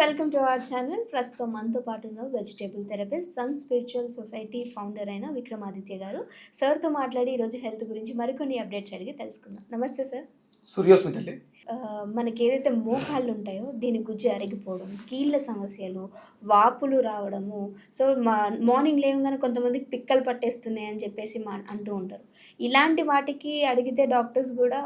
Welcome to our channel. ప్రస్తుతం మనతో పాటు ఉన్న vegetable therapist, sun spiritual society founder అయిన విక్రమాదిత్య గారు. సార్తో మాట్లాడి ఈరోజు హెల్త్ గురించి మరికొన్ని అప్డేట్స్ అడిగి తెలుసుకుందాం. నమస్తే సార్. సూర్యోస్మిత అండి. మనకి ఏదైతే మోకాళ్ళు ఉంటాయో దీని గుజ్జు అరిగిపోవడం, కీళ్ళ సమస్యలు, వాపులు రావడము, సో మార్నింగ్ లేవగానే కొంతమందికి పిక్కలు పట్టేస్తున్నాయి అని చెప్పేసి అంటూ ఉంటారు. ఇలాంటి వాటికి అడిగితే డాక్టర్స్ కూడా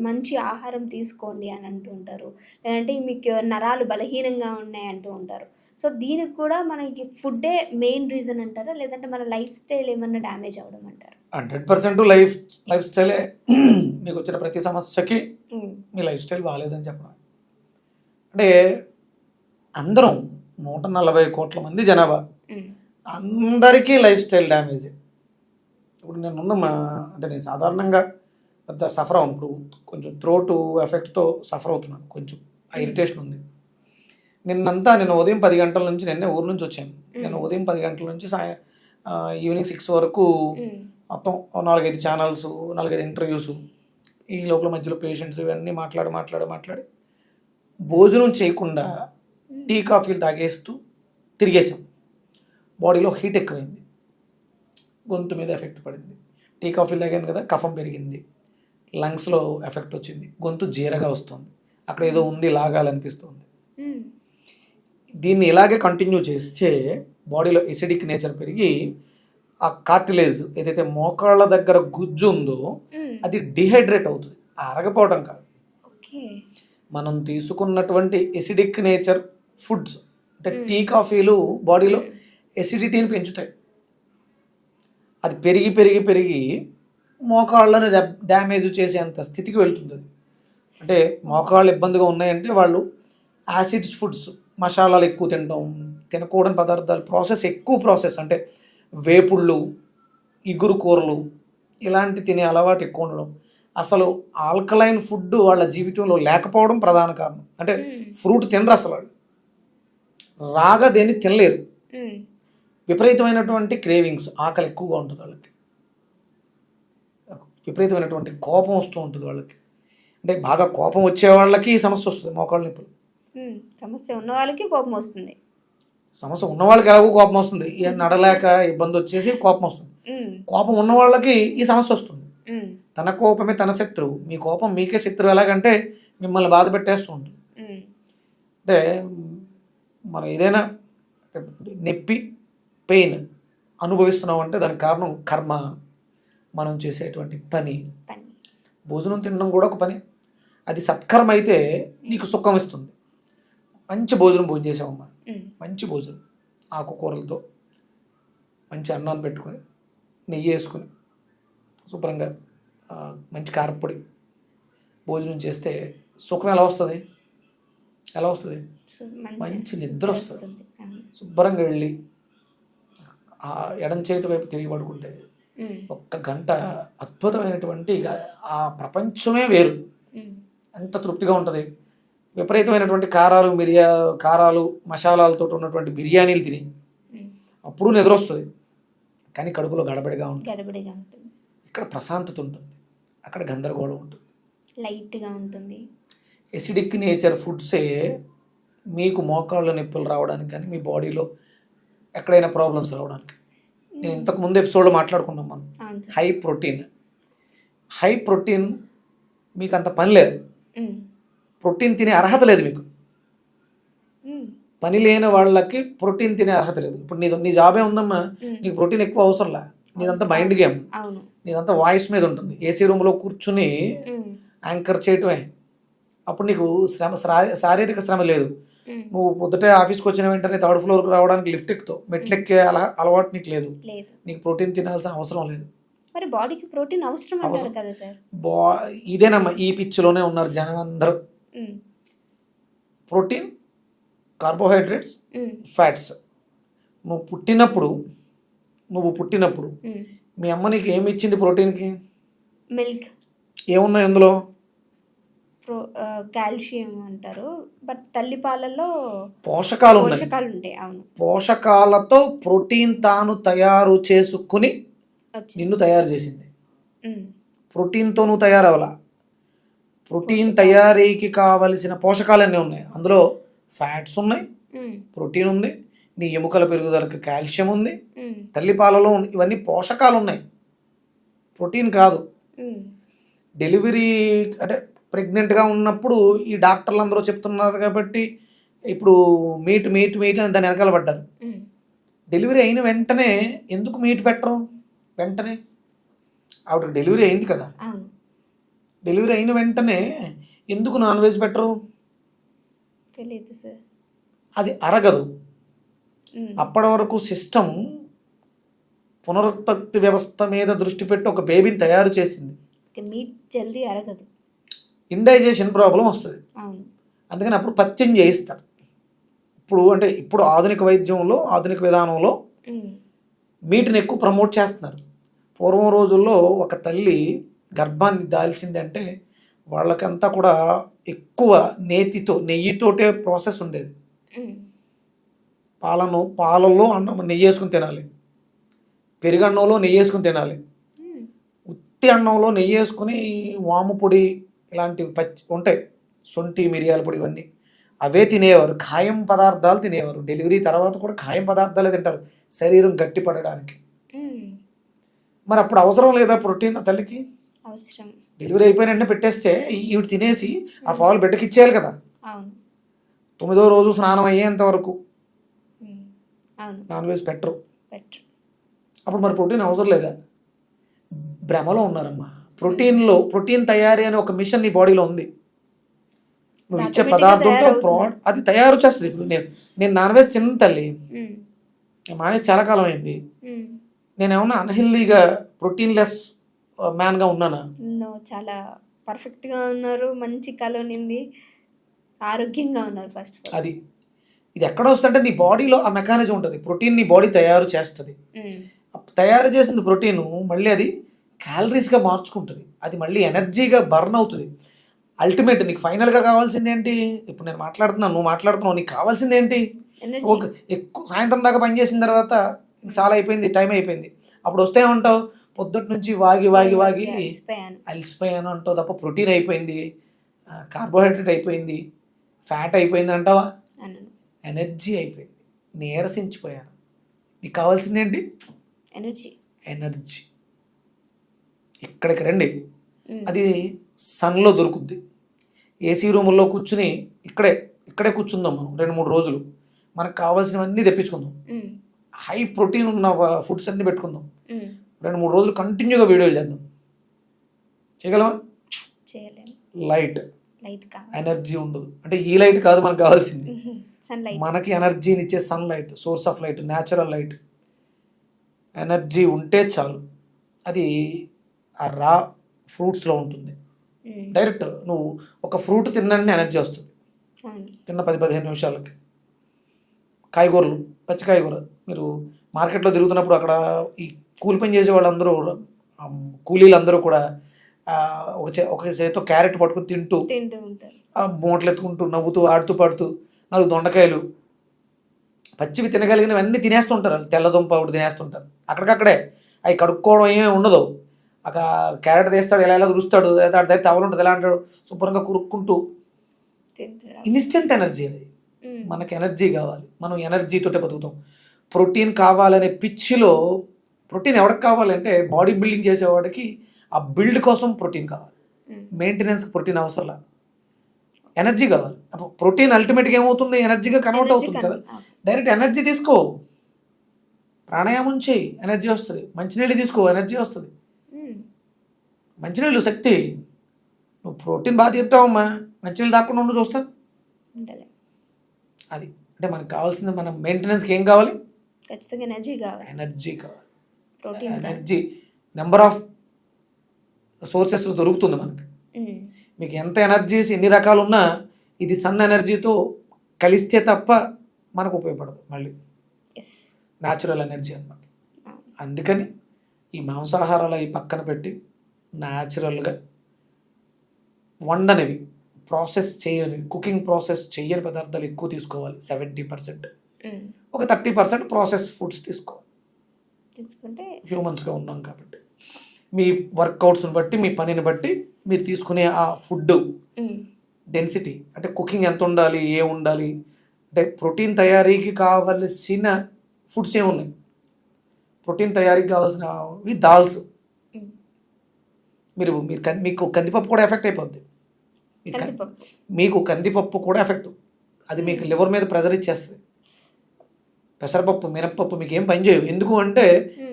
మంచి ఆహారం తీసుకోండి అని అంటూ ఉంటారు. లేదంటే మీకు నరాలు బలహీనంగా ఉన్నాయి అంటూ ఉంటారు. సో దీనికి కూడా మనకి ఫుడ్డే మెయిన్ రీజన్ అంటారా, లేదంటే మన లైఫ్ స్టైల్ ఏమన్నా డ్యామేజ్ అవ్వడం అంటారా? 100% లైఫ్ స్టైలే మీకు వచ్చిన ప్రతి సమస్యకి మీ లైఫ్ స్టైల్ బాగాలేదని చెప్పడం. అంటే అందరం 140 కోట్ల మంది జనాభా, అందరికీ లైఫ్ స్టైల్ డ్యామేజ్. ఇప్పుడు నేను సాధారణంగా పెద్ద సఫర్ అవును. ఇప్పుడు కొంచెం థ్రోట్ ఎఫెక్ట్తో సఫర్ అవుతున్నాను, కొంచెం ఇరిటేషన్ ఉంది. నేను ఉదయం 10 గంటల నుంచి, నిన్నే ఊరు నుంచి వచ్చాను. నేను ఉదయం 10 గంటల నుంచి ఈవినింగ్ 6 వరకు మొత్తం 4-5 ఛానల్స్, 4-5 ఇంటర్వ్యూస్, ఈ లోపల మధ్యలో పేషెంట్స్, ఇవన్నీ మాట్లాడి భోజనం చేయకుండా టీ కాఫీలు తాగేస్తూ తిరిగేసాం. బాడీలో హీట్ ఎక్కువైంది, గొంతు మీద ఎఫెక్ట్ పడింది. టీ కాఫీలు తాగాను కదా, కఫం పెరిగింది, లంగ్స్లో ఎఫెక్ట్ వచ్చింది, గొంతు జీరగా వస్తుంది, అక్కడ ఏదో ఉంది లాగాలనిపిస్తుంది. దీన్ని ఇలాగే కంటిన్యూ చేస్తే బాడీలో ఎసిడిక్ నేచర్ పెరిగి ఆ కార్టిలేజ్ ఏదైతే మోకాళ్ళ దగ్గర గుజ్జు ఉందో అది డిహైడ్రేట్ అవుతుంది, అరగపోవడం కాదు. మనం తీసుకున్నటువంటి ఎసిడిక్ నేచర్ ఫుడ్స్ అంటే టీ కాఫీలు బాడీలో ఎసిడిటీని పెంచుతాయి. అది పెరిగి మోకాళ్ళని డ్యామేజ్ చేసేంత స్థితికి వెళ్తుంది. అది అంటే మోకాళ్ళు ఇబ్బందిగా ఉన్నాయంటే వాళ్ళు యాసిడ్స్ ఫుడ్స్, మసాలాలు ఎక్కువ తినకూడని పదార్థాలు, ఎక్కువ ప్రాసెస్ అంటే వేపుళ్ళు, ఇగురు కూరలు ఇలాంటి తినే అలవాటు ఎక్కువ ఉండడం, అసలు ఆల్కలైన్ ఫుడ్ వాళ్ళ జీవితంలో లేకపోవడం ప్రధాన కారణం. అంటే ఫ్రూట్ తినరు అసలు, వాళ్ళు రాగా దేన్ని తినలేరు. విపరీతమైనటువంటి క్రేవింగ్స్, ఆకలి ఎక్కువగా ఉంటుంది వాళ్ళకి, విపరీతమైనటువంటి కోపం వస్తూ ఉంటుంది వాళ్ళకి. అంటే బాగా కోపం వచ్చే వాళ్ళకి ఈ సమస్య వస్తుంది, మోకాళ్ళ నొప్పులు. సమస్య ఉన్న వాళ్ళకి కోపం వస్తుంది, సమస్య ఉన్న వాళ్ళకి ఎలాగో కోపం వస్తుంది, నడలేక ఇబ్బంది వచ్చేసి కోపం వస్తుంది. కోపం ఉన్న వాళ్ళకి ఈ సమస్య వస్తుంది. తన కోపమే తన శత్రువు, మీ కోపం మీకే శత్రువు. ఎలాగంటే మిమ్మల్ని బాధ పెట్టేస్తూ ఉంటుంది. అంటే మనం ఏదైనా నొప్పి, పెయిన్ అనుభవిస్తున్నాం అంటే దానికి కారణం కర్మ, మనం చేసేటువంటి పని. భోజనం తినడం కూడా ఒక పని, అది సత్కర్మ అయితే నీకు సుఖం ఇస్తుంది. మంచి భోజనం చేసామమ్మా, మంచి భోజనం, ఆకుకూరలతో మంచి అన్నాన్ని పెట్టుకొని, నెయ్యి వేసుకొని, శుభ్రంగా మంచి కారపొడి భోజనం చేస్తే సుఖం ఎలా వస్తుంది? మంచి నిద్ర వస్తుంది. శుభ్రంగా వెళ్ళి ఆ ఎడం చేతి వైపు తిరిగి పడుకుంటే 1 గంట అద్భుతమైనటువంటి ఆ ప్రపంచమే వేరు, ఎంత తృప్తిగా ఉంటుంది. విపరీతమైనటువంటి కారాలు మసాలాలతో ఉన్నటువంటి బిర్యానీలు తిని అప్పుడు నిద్ర వస్తుంది, కానీ కడుపులో గడబడిగా ఉంటుంది. ఇక్కడ ప్రశాంతత ఉంటుంది, అక్కడ గందరగోళం ఉంటుంది, లైట్గా ఉంటుంది. ఎసిడిక్ నేచర్ ఫుడ్సే మీకు మోకాళ్ళ నొప్పులు రావడానికి కానీ మీ బాడీలో ఎక్కడైనా ప్రాబ్లమ్స్ రావడానికి. నేను ఇంతకు ముందు ఎపిసోడ్లో మాట్లాడుకున్నాం మనం. హై ప్రోటీన్ మీకు అంత పని లేదు, ప్రోటీన్ తినే అర్హత లేదు మీకు. పని లేని వాళ్ళకి ప్రోటీన్ తినే అర్హత లేదు. ఇప్పుడు నీ జాబే ఉందమ్మా, నీకు ప్రోటీన్ ఎక్కువ అవసరంలా. నీదంతా మైండ్ గేమ్, నీదంతా వాయిస్ మీద ఉంటుంది. ఏసీ రూమ్లో కూర్చుని యాంకర్ చేయటమే. అప్పుడు నీకు శారీరక శ్రమ లేదు. నువ్వు పొద్దుటే ఆఫీస్కి వచ్చిన వెంటనే 3rd ఫ్లోర్కి రావడానికి లిఫ్ట్ ఎక్కుతావు, మెట్లెక్కే అలవాటు నీకు లేదు. నీకు ప్రోటీన్ తినాల్సిన అవసరం లేదు. మరి బాడీకి ప్రోటీన్ అవసరం అంటారు కదా సార్. ఇదేనమ్మా, ఈ పిచ్చిలోనే ఉన్నారు జనం అందరూ. Protein, carbohydrates, fats. నువ్వు పుట్టినప్పుడు మీ అమ్మ నీకు ఏమి ఇచ్చింది? ప్రోటీన్కి మిల్క్. ఏమున్నాయి అందులో? కాల్షియం అంటారు, బట్ తల్లి పాలలో పోషకాలు ఉంటాయి. అవును, పోషకాలతో ప్రోటీన్ తాను తయారు చేసుకుని నిన్ను తయారు చేసింది. ప్రోటీన్తో నువ్వు తయారవ్వాలా. ప్రోటీన్ తయారీకి కావలసిన పోషకాలన్నీ ఉన్నాయి, అందులో ఫ్యాట్స్ ఉన్నాయి, ప్రోటీన్ ఉంది, నీ ఎముకల పెరుగుదలకు కాల్షియం ఉంది, తల్లిపాలలో ఇవన్నీ పోషకాలు ఉన్నాయి, ప్రోటీన్ కాదు. డెలివరీ అంటే ప్రెగ్నెంట్గా ఉన్నప్పుడు ఈ డాక్టర్లు అందరూ చెప్తున్నారు కాబట్టి ఇప్పుడు మీట్ మీట్ మీట్ అని దాని వెనకాల పడ్డారు. డెలివరీ అయిన వెంటనే ఎందుకు మీట్ పెట్టరు? వెంటనే ఆవిడకి డెలివరీ అయింది కదా, డెలివరీ అయిన వెంటనే ఎందుకు నాన్ వెజ్ పెట్టరు? తెలియదు సార్. అది అరగదు. అప్పటి వరకు సిస్టమ్ పునరుత్పత్తి వ్యవస్థ మీద దృష్టి పెట్టి ఒక బేబీని తయారు చేసింది. మీట్ జల్దీ అరగదు, ఇండైజేషన్ ప్రాబ్లం వస్తుంది. అవును. అందుకని అప్పుడు పత్యం చేయిస్తారు. ఇప్పుడు ఆధునిక వైద్యంలో, ఆధునిక విధానంలో మీట్ని ఎక్కువ ప్రమోట్ చేస్తున్నారు. పూర్వం రోజుల్లో ఒక తల్లి గర్భాన్ని దాల్చింది అంటే వాళ్ళకంతా కూడా ఎక్కువ నెయ్యితోటే ప్రాసెస్ ఉండేది. పాలల్లో అన్నం నెయ్యి వేసుకుని తినాలి, పెరుగన్నంలో నెయ్యి వేసుకుని తినాలి, ఉత్తి అన్నంలో నెయ్యి వేసుకుని వాము పొడి ఇలాంటివి ఉంటాయి, శొంఠి మిరియాల పొడి, ఇవన్నీ అవే తినేవారు. ఖాయం పదార్థాలు తినేవారు. డెలివరీ తర్వాత కూడా ఖాయం పదార్థాలే తింటారు శరీరం గట్టి పడడానికి. మరి అప్పుడు అవసరం లేదా ప్రోటీన్? తల్లికి అవసరం. డెలివరీ అయిపోయిన వెంటనే పెట్టేస్తే ఈవిడ తినేసి ఆ పాలు బిడ్డకి ఇచ్చేయాలి కదా. 9వ రోజు స్నానం అయ్యేంత వరకు నాన్ వెజ్ పెట్టరు. అప్పుడు మరి ప్రోటీన్ అవసరం లేదా? భ్రమలో ఉన్నారమ్మా. ప్రోటీన్ తయారీ అనే ఒక మిషన్ నీ బాడీలో ఉంది. నువ్వు ఇచ్చే పదార్థంతో అది తయారు చేస్తుంది. ఇప్పుడు నేను నాన్ వెజ్ తిన్న తల్లి, మానేసి చాలా కాలం అయింది. నేనేమన్నా అన్హెల్దీగా ప్రోటీన్ లెస్ మ్యాన్గా ఉన్నానా? చాలా పర్ఫెక్ట్గా ఉన్నారు, మంచి కలోనింది, ఆరోగ్యంగా ఉన్నారు. ఫస్ట్ ఇది ఎక్కడ వస్తుందంటే నీ బాడీలో ఆ మెకానిజం ఉంటుంది. ప్రోటీన్ నీ బాడీ తయారు చేస్తుంది. తయారు చేసిన ప్రోటీన్ మళ్ళీ అది క్యాలరీస్గా మార్చుకుంటుంది. అది మళ్ళీ ఎనర్జీగా బర్న్ అవుతుంది. అల్టిమేట్ నీకు ఫైనల్గా కావాల్సింది ఏంటి? ఇప్పుడు నేను మాట్లాడుతున్నాను, నువ్వు మాట్లాడుతున్నావు, నీకు కావాల్సింది ఏంటి? ఎక్కువ సాయంత్రం దాకా పనిచేసిన తర్వాత చాలా అయిపోయింది, టైం అయిపోయింది, అప్పుడు వస్తే ఉంటావు పొద్దుటి నుంచి వాగి అలసిపోయాను అంటావు తప్ప ప్రోటీన్ అయిపోయింది, కార్బోహైడ్రేట్ అయిపోయింది, ఫ్యాట్ అయిపోయింది అంటావా? ఎనర్జీ అయిపోయింది, నీరసించిపోయాను. నీకు కావాల్సింది ఏంటి? ఎనర్జీ. ఇక్కడికి రండి, అది సన్లో దొరుకుద్ది. ఏసీ రూముల్లో కూర్చుని ఇక్కడే కూర్చుందాం మనం 2-3 రోజులు. మనకు కావాల్సినవన్నీ తెప్పించుకుందాం, హై ప్రోటీన్ ఉన్న ఫుడ్స్ అన్నీ పెట్టుకుందాం, 2-3 రోజులు కంటిన్యూగా వీడియోలు చేద్దాం. చేయగలమా? లైట్ ఎనర్జీ ఉండదు. అంటే ఈ లైట్ కాదు మనకు కావాల్సింది, మనకి ఎనర్జీని ఇచ్చే sunlight, source of light, natural light. Energy ఉంటే చాలు. అది ఆ రా ఫ్రూట్స్లో ఉంటుంది. డైరెక్ట్ నువ్వు ఒక ఫ్రూట్ తిన్ననే ఎనర్జీ వస్తుంది, తిన్న 10-15 నిమిషాలకి. కాయగూరలు, పచ్చి కాయగూర, మీరు మార్కెట్లో తిరుగుతున్నప్పుడు అక్కడ ఈ కూలి పని చేసే వాళ్ళందరూ, కూలీలందరూ కూడా ఒక చేతితో క్యారెట్ పట్టుకుని తింటూ మూటలు ఎత్తుకుంటూ నవ్వుతూ ఆడుతూ పాడుతూ 4 దొండకాయలు పచ్చివి తినగలిగినవన్నీ తినేస్తుంటారు. తెల్లదుంప ఒకటి తినేస్తుంటారు అక్కడికక్కడే. అవి కడుక్కోవడం ఏమీ ఉండదు. అక్కడ క్యారెట్ తీస్తాడు, ఎలా దురుస్తాడు, దాని దగ్గర టవల్ ఉంటుంది, ఎలా అంటాడు, శుభ్రంగా కురుక్కుంటూ. ఇన్స్టెంట్ ఎనర్జీ అది. మనకి ఎనర్జీ కావాలి, మనం ఎనర్జీతోటే బతుకుతాం. ప్రోటీన్ కావాలనే పిచ్చిలో, ప్రోటీన్ ఎవరికి కావాలంటే బాడీ బిల్డింగ్ చేసేవాడికి ఆ బిల్డ్ కోసం ప్రోటీన్ కావాలి, మెయింటెనెన్స్కి ప్రోటీన్ అవసరంలా, ఎనర్జీ కావాలి. ప్రోటీన్ అల్టిమేట్గా ఏమవుతుంది? ఎనర్జీగా కన్వర్ట్ అవుతుంది కదా. డైరెక్ట్ ఎనర్జీ తీసుకో, ప్రాణాయామం చేయి, ఎనర్జీ వస్తుంది. మంచినీళ్ళు తీసుకో, ఎనర్జీ వస్తుంది. మంచినీళ్ళు శక్తి. నువ్వు ప్రోటీన్ బాగా తీరుతావమ్మా, మంచినీళ్ళు తాకుండా ఉండి చూస్తా. అది అంటే మనకు కావాల్సింది, మన మెయింటెనెన్స్కి ఏం కావాలి? ఖచ్చితంగా ఎనర్జీ కావాలి. ఎనర్జీ నెంబర్ ఆఫ్ సోర్సెస్లో దొరుకుతుంది మనకి. మీకు ఎంత ఎనర్జీస్ ఎన్ని రకాలు ఉన్నా ఇది సన్ ఎనర్జీతో కలిస్తే తప్ప మనకు ఉపయోగపడదు. మళ్ళీ న్యాచురల్ ఎనర్జీ అన్నమాట. అందుకని ఈ మాంసాహారాలు అవి పక్కన పెట్టి న్యాచురల్గా వండనివి, ప్రాసెస్ చేయని, కుకింగ్ ప్రాసెస్ చేయని పదార్థాలు ఎక్కువ తీసుకోవాలి. 70%, ఒక 30% ప్రాసెస్ ఫుడ్స్ తీసుకుంటే హ్యూమన్స్గా ఉన్నాం కాబట్టి. మీ వర్కౌట్స్ని బట్టి, మీ పనిని బట్టి మీరు తీసుకునే ఆ ఫుడ్ డెన్సిటీ, అంటే కుకింగ్ ఎంత ఉండాలి, ఉండాలి, అంటే ప్రోటీన్ తయారీకి కావలసిన ఫుడ్స్ ఏమున్నాయి? ప్రోటీన్ తయారీకి కావాల్సినవి దాల్స్. ఉమ్. మీకు కందిపప్పు కూడా ఎఫెక్ట్ అయిపోద్ది. కందిపప్పు. మీకు కందిపప్పు కూడా ఎఫెక్ట్. అది మీకు లివర్ మీద ప్రెజర్ ఇచ్చేస్తుంది. పెసరపప్పు, మినప్పప్పు మీకు ఏం పని చేయవు. ఎందుకు అంటే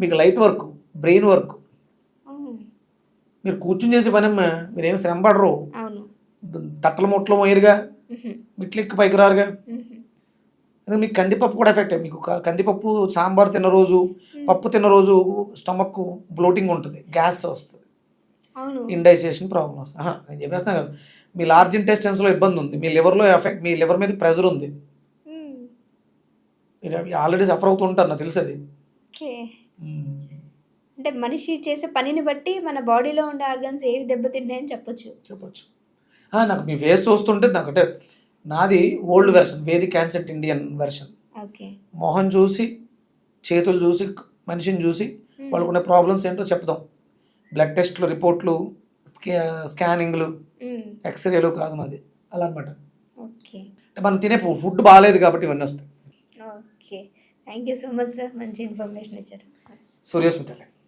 మీకు లైట్ వర్క్, బ్రెయిన్ వర్క్. అవును. మీరు కూర్చుని చేసే పనమ్మా, మీరేం శ్రమ పడరు. అవును. తట్టల ముట్టలు మోయరుగా, ఉహు. మిట్లెక్కి పైకి రారుగా. ఉహు. అదే మీకు కందిపప్పు కూడా ఎఫెక్ట్. మీకు కందిపప్పు సాంబార్ తిన్న రోజు, పప్పు తిన్న రోజు స్టమక్ బ్లోటింగ్ ఉంటుంది, గ్యాస్ వస్తుంది, అవును. ఇండైజెషన్ ప్రాబ్లమ్ వస్తుంది. నేను చెప్పేస్తాను కదా, మీ లార్జ్ ఇంటెస్టెన్స్లో ఇబ్బంది ఉంది, మీ లివర్లో ఎఫెక్ట్, మీ లివర్ మీద ప్రెజర్ ఉంది, ఉమ్. మీరు ఆల్రెడీ సఫర్ అవుతూ ఉంటారు, నాకు తెలుసు అది. ఓకే. అంటే మనిషి చేసే పనిని బట్టి మన బాడీలో ఉండే ఆర్గన్స్ ఏవి దెబ్బతిన్నాయని చెప్పొచ్చు. చెప్పచ్చు. నాకు మీ ఫేస్ చూస్తుంటే నాకు అంటే నాది old version, Vedic ancient Indian version. Okay. మొహం చూసి, చేతులు చూసి, మనిషిని చూసి వాళ్ళకున్న ప్రాబ్లమ్స్ ఏంటో చెప్దాం. బ్లడ్ టెస్ట్లు, రిపోర్ట్లు, స్కానింగ్లు, ఎక్స్రేలు కాదు మాది, అలా అనమాట. ఓకే. అంటే మనం తినే ఫుడ్ బాగాలేదు కాబట్టి ఇవన్నీ వస్తాయి. Okay. Thank you so much sir, మంచి ఇన్ఫర్మేషన్ ఇచ్చారు. సూర్యస్మిత.